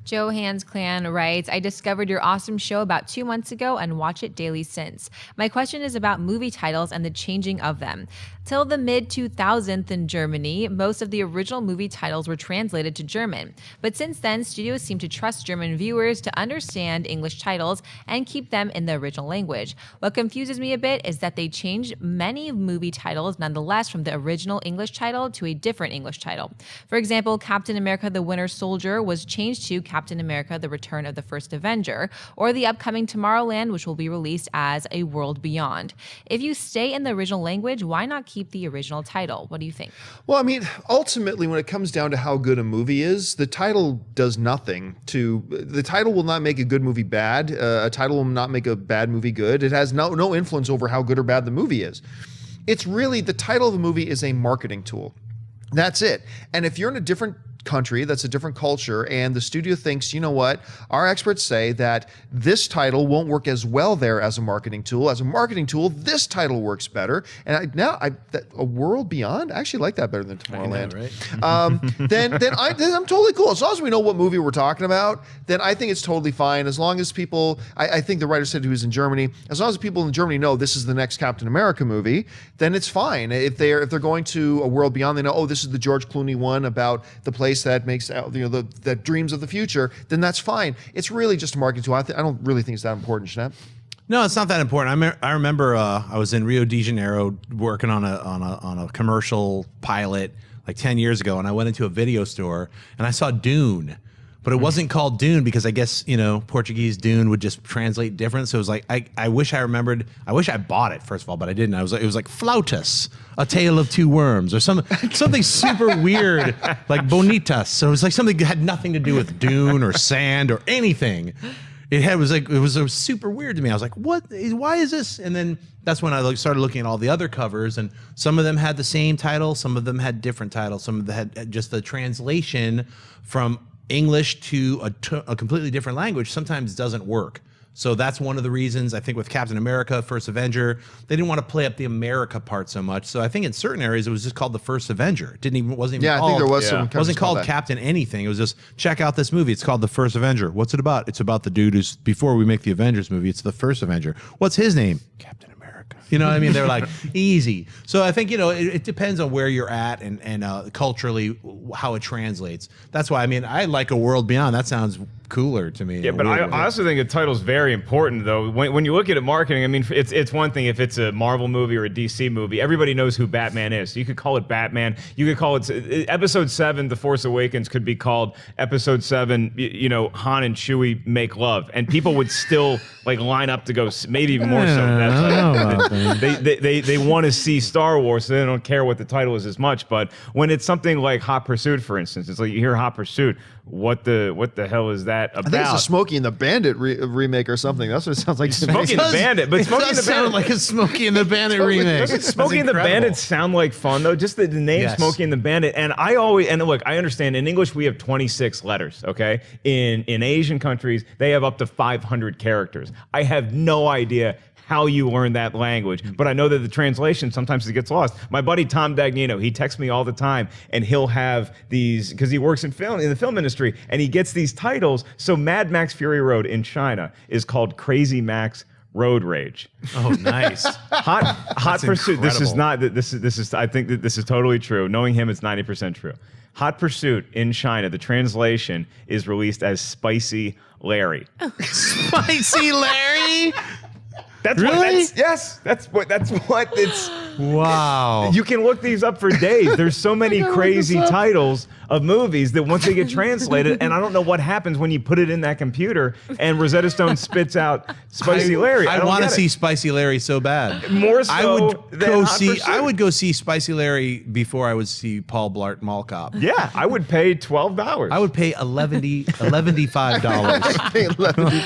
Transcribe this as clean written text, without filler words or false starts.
Johannes Klan writes, I discovered your awesome show about 2 months ago and watch it daily since. My question is about movie titles and the changing of them. Till the mid-2000s in Germany, most of the original movie titles were translated to German. But since then, studios seem to trust German viewers to understand English titles and keep them in the original language. What confuses me a bit is that they changed many movie titles nonetheless from the original English title to a different English title. For example, Captain America the Winter Soldier was changed to Captain America the Return of the First Avenger, or the upcoming Tomorrowland, which will be released as A World Beyond. If you stay in the original language, why not keep the original title? What do you think? Well, I mean, ultimately, when it comes down to how good a movie is, the title does nothing to... The title will not make a good movie bad. A title will not make a bad movie good. It has no influence over how good or bad the movie is. It's really, the title of the movie is a marketing tool. That's it. And if you're in a different country, that's a different culture, and the studio thinks, you know what, our experts say that this title won't work as well there as a marketing tool. As a marketing tool, this title works better. And A World Beyond, I actually like that better than Tomorrowland. Right? Then I'm totally cool. As long as we know what movie we're talking about, then I think it's totally fine. As long as people, I think the writer said he was in Germany, as long as people in Germany know this is the next Captain America movie, then it's fine. If they're going to A World Beyond, they know, oh, this is the George Clooney one about the place that makes that dreams of the future, then that's fine. It's really just a marketing tool. I don't really think it's that important, Schnapp. No, it's not that important. I remember I was in Rio de Janeiro working on a commercial pilot like 10 years ago, and I went into a video store and I saw Dune. But it wasn't called Dune because I guess, Portuguese Dune would just translate different. So it was like, I wish I remembered. I wish I bought it, first of all, but I didn't. It was like Flautas, A Tale of Two Worms, or something super weird, like Bonitas. So it was like something that had nothing to do with Dune or sand or anything. It was super weird to me. I was like, what? Why is this? And then that's when I started looking at all the other covers, and some of them had the same title, some of them had different titles, some of them had just the translation from English to a completely different language sometimes doesn't work. So that's one of the reasons I think with Captain America, First Avenger, they didn't want to play up the America part so much. So I think in certain areas it was just called the First Avenger. Wasn't even called, I think there was some. It wasn't called Captain anything. It was just, check out this movie. It's called the First Avenger. What's it about? It's about the dude who's, before we make the Avengers movie, it's the First Avenger. What's his name? Captain America. You know what I mean? They're like, easy. So I think, it depends on where you're at and culturally how it translates. That's why, I like A World Beyond. That sounds cooler to me. Yeah, but I also think a title is very important, though. When you look at it marketing, it's one thing if it's a Marvel movie or a DC movie, everybody knows who Batman is. So you could call it Batman. You could call it Episode 7, The Force Awakens could be called Episode 7, Han and Chewie make love. And people would still line up to go, maybe even more so. They want to see Star Wars, so they don't care what the title is as much. But when it's something like Hot Pursuit, for instance, it's like you hear Hot Pursuit, what the hell is that about? I think it's a Smokey and the Bandit remake or something. That's what it sounds like. Smokey and the Bandit, but Smokey and the Bandit sound like a Smokey and the Bandit remake. Doesn't Smokey and the Bandit sound like fun though? Just the name Smokey and the Bandit. And look, I understand in English we have 26 letters. Okay, in Asian countries they have up to 500 characters. I have no idea how you learn that language. But I know that the translation, sometimes it gets lost. My buddy Tom Dagnino, he texts me all the time, and he'll have these, because he works in the film industry, and he gets these titles. So Mad Max Fury Road in China is called Crazy Max Road Rage. Oh, nice. Hot Pursuit. Incredible. This is I think that this is totally true. Knowing him, it's 90% true. Hot Pursuit in China, the translation is released as Spicy Larry. Spicy Larry? That's really? That's what it's. Wow. You can look these up for days. There's so many crazy titles of movies that once they get translated, and I don't know what happens when you put it in that computer and Rosetta Stone spits out Spicy Larry. I want to see Spicy Larry so bad. More so I would go see Spicy Larry before I would see Paul Blart Mall Cop. Yeah, I would pay $12. I would pay $11.55. I pay $11.